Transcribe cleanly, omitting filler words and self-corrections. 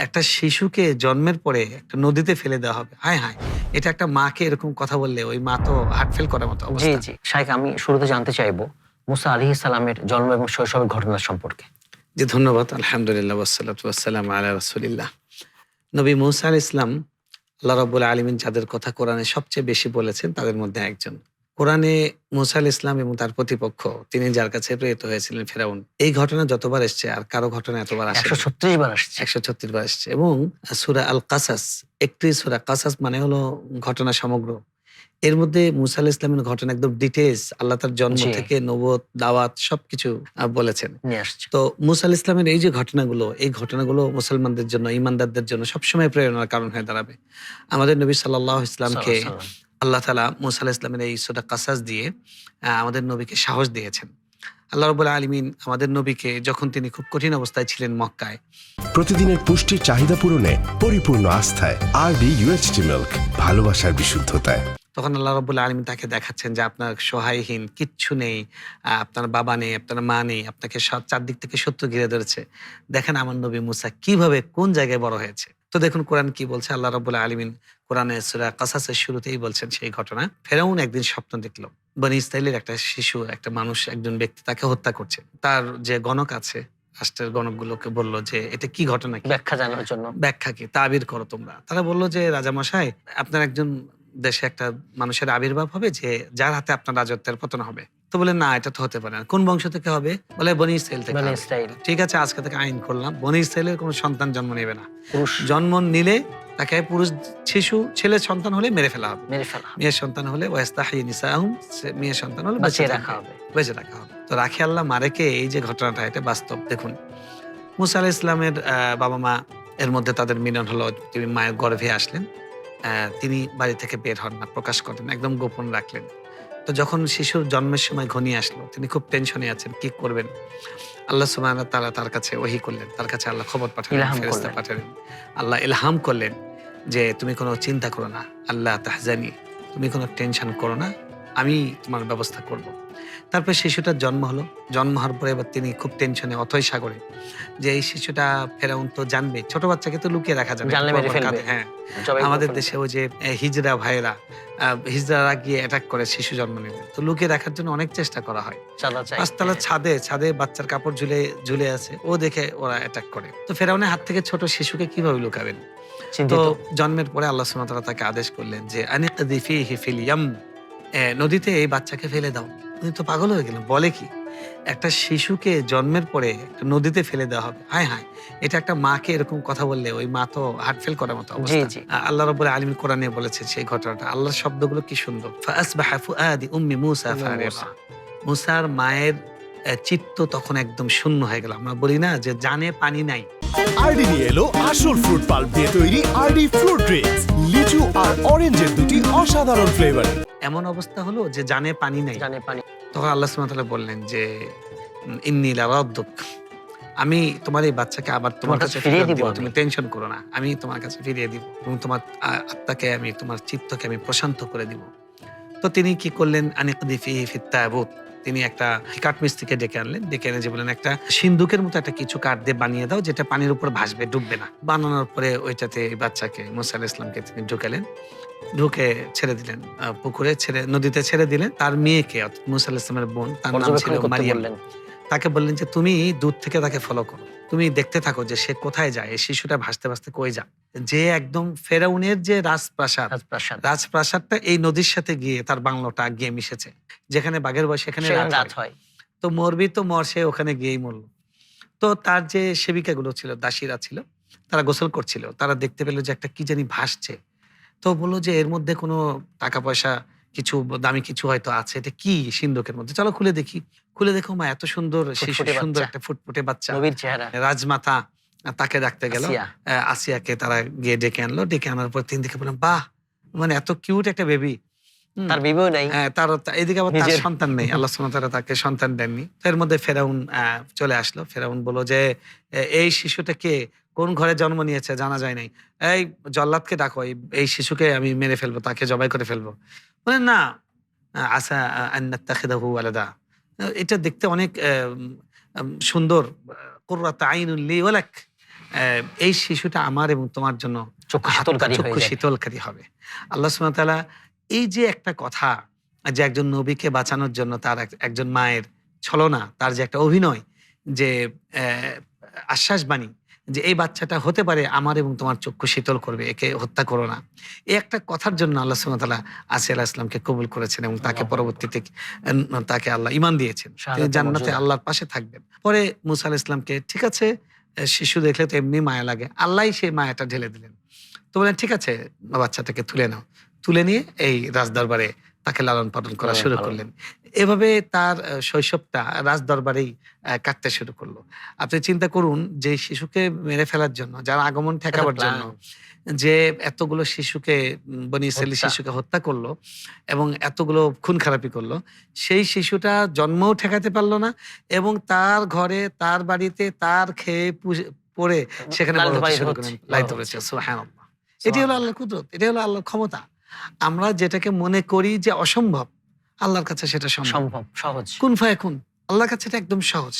একটা শিশুকে জন্মের পরে একটা নদীতে ফেলে দেওয়া হবে, হায় হায়! এটা একটা মাকে এরকম কথা বললে ওই মা তো হার্ট ফেল করার মতো জি, অবস্থা। জি। শাইখ, আমি শুরুতে জানতে চাইবো মুসা আলাইহিস সালামের জন্ম এবং শৈশবের ঘটনা সম্পর্কে। জি, ধন্যবাদ। আলহামদুলিল্লাহ ওয়াসসালাতু ওয়াসসালামু আলা রাসূলিল্লাহ। নবী মূসা আলাইহিস সালাম আল্লাহ রাব্বুল আলামিন যাদের কথা কোরআনে সবচেয়ে বেশি বলেছেন তাদের মধ্যে একজন। কোরআনে মূসা আলাইহিস সালাম এবং তার প্রতিপক্ষ তিনি যার কাছে প্রেরিত হয়েছিলেন ফেরাউন। এই ঘটনা যতবার এসছে আর কারো ঘটনা এতবার আসেনি। ১৩৬ বার আসছে। ১৩৬ বার এসছে এবং সূরা আল কাসাস, একটি সূরা কাসাস মানে হলো ঘটনা সমগ্র। এর মধ্যে মূসা আলাইহিস সালামের ঘটনা একদম ডিটেইলস আল্লাহ তার জন্ম জি। থেকে নবুয়ত, দাওয়াত সবকিছু বলেছেন। নিয়ে আসছে। তো মূসা আলাইহিস সালামের এই যে ঘটনাগুলো, এই ঘটনাগুলো মুসলমানদের জন্য, ঈমানদারদের জন্য সবসময় প্রেরণার কারণ হয়ে দাঁড়াবে। আমাদের নবী সাল্লাল্লাহু আলাইহি ইসলামকে সাল্লাল্লাহু আলাইহি সাল্লাম। আল্লাহ তাআলা মূসা আলাইহিস সালামের এই সূরা কাসাস দিয়ে আমাদের নবীকে সাহস দিয়েছেন। আল্লাহ রাব্বুল আলামিন আমাদের নবীকে যখন তিনি খুব কঠিন অবস্থায় ছিলেন মক্কায়, প্রতিদিনের পুষ্টির চাহিদা পূরণে পরিপূর্ণ আস্থায় আরডি UHT মিল্ক, ভালোবাসার বিশুদ্ধতায়। তখন আল্লাহ রাব্বুল আলামিন তাকে দেখাচ্ছেন যে আপনার সহায়হীন, কিচ্ছু নেই, আপনার বাবা নেই, আপনার মা নেই, আপনাকে চারদিক থেকে শত্রু ঘিরে ধরেছে। দেখেন আমার নবী মূসা কিভাবে কোন জায়গায় বড় হয়েছে। তো দেখুন কোরআন কি বলছে, আল্লাহ রাব্বুল আলামিন কোরআনের সূরা কাসাসের শুরুতেই বলছেন সেই ঘটনা। ফেরাউন একদিন স্বপ্ন দেখলো বনী ইসরাইলের একটা শিশু, একটা মানুষ, একজন ব্যক্তি তাকে হত্যা করছে। তার যে গণক আছে, রাষ্ট্রের গণকগুলোকে বলল যে এটা কি ঘটনা, কি ব্যাখ্যা জানার জন্য। ব্যাখ্যা কি, তাবির করো তোমরা। তারা বলল যে রাজামশাই, আপনার একজন দেশে একটা মানুষের আবির্ভাব হবে যে যার হাতে আপনার রাজত্বের পতন হবে। তো বলে না, এটা তো হতে পারে না। কোন বংশ থেকে হবে? বলে বনী ইসরাইল থেকে বনী হবে। ইসরাইল। ঠিক আছে, আজকে থেকে আইন করলাম বনী ইসরাইলের কোনো সন্তান জন্ম নেবে না। পুরুষ জন্ম নিলে তাকে পুরুষ শিশু, ছেলে সন্তান হলে মেরে ফেলা হবে। মেরে ফেলা হবে। মেয়ের সন্তান হলে ওয়াস্তাহি নিসাহুম, মেয়ের সন্তান হলে বাঁচিয়ে রাখা হবে। বেঁচে রাখা হবে। তো রাখে আল্লাহ মারেকে, এই যে ঘটনাটা এটা বাস্তব। দেখুন মূসা আলাইহিস সালামের বাবা মা এর মধ্যে তাদের মিলন হলো, তিনি মায়ের গর্ভে আসলেন। তিনি বাড়ি থেকে বের হন না, প্রকাশ করেন, একদম গোপন রাখলেন। তো যখন শিশুর জন্মের সময় ঘনিয়ে আসলো, তিনি খুব টেনশনে আছেন, কি করবেন। আল্লাহ সুবহানাহু ওয়া তাআলা তার কাছে ওহী করলেন, তার কাছে আল্লাহ খবর পাঠালেন, ইলহাম ফেরেশতা করলেন। পাঠালেন। আল্লাহ ইলহাম করলেন যে তুমি কোনো চিন্তা করো না, আল্লাহ তাহজানি, তুমি কোনো টেনশন করো না, আমি তোমার ব্যবস্থা করব। তারপরে শিশুটার জন্ম হলো। জন্ম হওয়ার পরে এবার তিনি খুব টেনশনে অথই সাগরে যে এই শিশুটা ফেরাউন তো জানবে, ছোট বাচ্চাকে তো লুকিয়ে রাখা যাবে না, জানলে মেরে পরপর ফেলবে। কাঁদে। হ্যাঁ, জবাই করে আমাদের ফেলবে। দেশে ওই যে হিজড়া ভাইয়েরা, হিজড়ারা গিয়ে অ্যাটাক করে শিশু জন্ম নিলে, তো লুকিয়ে রাখার জন্য অনেক চেষ্টা করা হয়। চাঁদা চাই। পাঁচতলার ছাদে ছাদে বাচ্চার কাপড় ঝুলে আছে, ও দেখে ওরা অ্যাটাক করে। তো ফেরাউনের হাত থেকে ছোট শিশুকে কিভাবে লুকাবেন? তো চিন্তিত। জন্মের পরে আল্লাহ সুবহানাহু ওয়া তাআলা তাকে আদেশ করলেন যে আনিকযি ফীহি ফিল ইয়াম, নদীতে এই বাচ্চাকে ফেলে দাও। উনি তো পাগল হয়ে গেলেন, বলে কি? একটা শিশুকে জন্মের পরে একটা নদীতে ফেলে দেওয়া হবে, হায় হায়! এটা একটা মাকে এরকম কথা বললে ওই মা তো হার্ট ফেল করার মতো জি, অবস্থা। জি। আল্লাহ রাব্বুল আলামিন কোরআনে বলেছেন সেই ঘটনাটা। আল্লাহর শব্দগুলো কি সুন্দর। ফাআসবাহা ফুআদি উম্মি মূসা ফারিগা। মূসার মায়ের চিত্ত তখন একদম শূন্য হয়ে গেল। আমরা বলি না যে জানে পানি নাই। আরডি নিয়ে এলো আসল ফ্রুট পাল্প দিয়ে তৈরি আরডি ফ্রুট ড্রিঙ্কস, লিচু আর অরেঞ্জের দুটি অসাধারণ ফ্লেভার। এমন অবস্থা হলো যে জানে পানি নাই। জানে পানি। তখন আল্লাহ সুবহানাহু ওয়া তাআলা বললেন যে ইন্নী লারাদ্দুক, আমি তোমার এই বাচ্চাকে আবার তোমার কাছে ফিরিয়ে ফেরত দিব দিব। আমি। তুমি টেনশন করো না, আমি তোমার কাছে ফিরিয়ে দিব এবং তোমার আত্মাকে আমি, তোমার চিত্তকে আমি প্রশান্ত করে দিব। তো তিনি কি করলেন, আনিকযি ফীহি ফিত তাবুত, তিনি একটা কাঠমিস্ত্রিকে ডেকে আনলেন। ডেকে এনে যে বললেন একটা সিন্দুকের মতো একটা কিছু কাঠ দিয়ে বানিয়ে দাও যেটা পানির উপর ভাসবে, ডুববে না। বানানোর পরে ওইটাতে এই বাচ্চাকে মূসা আলাইহিস সালামকে তিনি ঢুকালেন, ঢুকে ছেড়ে দিলেন, পুকুরে ছেড়ে, নদীতে ছেড়ে দিলেন। তার মেয়েকে অর্থাৎ মূসা আলাইহিস সালামের বোন, তার নাম ছিল পর্যবেক্ষণ করতে মারিয়াম। বললেন। তাকে বললেন যে তুমি দূর থেকে তাকে ফলো করো, তুমি দেখতে থাকো যে সে কোথায় যায়, এই শিশুটা ভাসতে ভাসতে কই যায়। যে একদম ফেরাউনের যে রাজপ্রাসাদ, রাজপ্রাসাদ। রাজপ্রাসাদটা এই নদীর সাথে গিয়ে তার বাংলোটা গিয়ে মিশেছে। যেখানে বাঘের বয়স সেখানে সেখানে রাত রাত হয়। হয়। তো মরবি তো মর, সে ওখানে গিয়েই মরল। তো তার যে সেবিকাগুলো ছিল, দাসীরা ছিল, তারা গোসল করছিল। তারা দেখতে পেল যে একটা কি জানি ভাসছে। তো বললো যে এর মধ্যে কোনো টাকা পয়সা, কিছু দামি কিছু হয়তো আছে, এটা কি সিন্ধুকের মধ্যে, চলো খুলে দেখি। খুলে দেখো মা, এত সুন্দর শিশু, ফুটফুটে সুন্দর বাচ্চা। একটা ফুটফুটে বাচ্চা, নবীর চেহারা। রাজমাতা। তাকে ডাকতে গেল। আসিয়া। আসিয়াকে তারা গিয়ে ডেকে আনলো। ডেকে আনার পর তিনি দেখে বললেন, বাহ, মানে এত কিউট একটা বেবি। তার বিবেও নাই। তার এদিকে আবার তার নিজের। সন্তান নেই, আল্লাহ সুবহানাহু ওয়া তাআলা তাকে সন্তান দেননি। তো এর মধ্যে ফেরাউন চলে আসলো। ফেরাউন বলল যে এই শিশুটা কে, কোন ঘরে জন্ম নিয়েছে জানা যায় নাই, এই জল্লাদকে ডাকো, এই শিশুকে আমি মেরে ফেলবো, তাকে জবাই করে ফেলবো। বলেন না, আসা আন নাত্তাখিদাহু ওয়ালাদা, এটা দেখতে অনেক সুন্দর, কুররাতু আইনুন লি ওয়া লাক, এই শিশুটা আমার এবং তোমার জন্য চক্ষু শীতলকারী হয়ে চক্ষু যাবে। শীতলকারী হবে। আল্লাহ সুবহানাহু ওয়া তাআলা এই যে একটা কথা, যে একজন নবীকে বাঁচানোর জন্য তার একজন মায়ের ছলনা, তার যে একটা অভিনয়, যে আশ্বাসবাণী যে এই বাচ্চাটা হতে পারে আমার এবং তোমার চক্ষু শীতল করবে, একে হত্যা করো না। এই একটা কথার জন্য আল্লাহ সুবহানাহু ওয়া তাআলা আসিয়া আলাইহিস সালামকে কবুল করেছেন এবং তাকে পরবর্তীতে তাকে আল্লাহ ঈমান দিয়েছেন। তিনি শাহাদাতের জান্নাতে মর্যাদা। আল্লাহর পাশে থাকবেন। পরে মুসা আলাইহিস সালামকে, ঠিক আছে, শিশু দেখলে তো এমনি মায়া লাগে, আল্লাহই সেই মায়াটা ঢেলে দিলেন। তো বলেন ঠিক আছে, বাচ্চাটাকে তুলে নাও। তুলে নিয়ে এই রাজদরবারে তাকে লালন পালন করা লালন শুরু পালন। করলেন। এভাবে তার শৈশবটা রাজদরবারেই কাটতে শুরু করলো। আপনি চিন্তা করুন, যে শিশুকে মেরে ফেলার জন্য, যার আগমন ঠেকাবার plan। জন্য যে এতগুলো শিশুকে, বনি ইসরাইলি হত্যা। শিশুকে হত্যা করলো এবং এতগুলো খুন খারাপি করলো, সেই শিশুটা জন্মও ঠেকাতে পারলো না এবং তার ঘরে, তার বাড়িতে, তার খেয়ে পড়ে সেখানে বড় লালিত হতে পালিত শুরু হচ্ছে, করলেন, বড় লালিত হচ্ছে। করেছে। সুবহানাল্লাহ। এটি হলো আল্লাহর কুদরত, এটি হলো আল্লাহর ক্ষমতা। আমরা যেটাকে মনে করি যে অসম্ভব, আল্লাহর কাছে সেটা সম্ভব। সম্ভব, সহজ। কুন ফায়াকুন, আল্লাহর কাছে এটা একদম সহজ।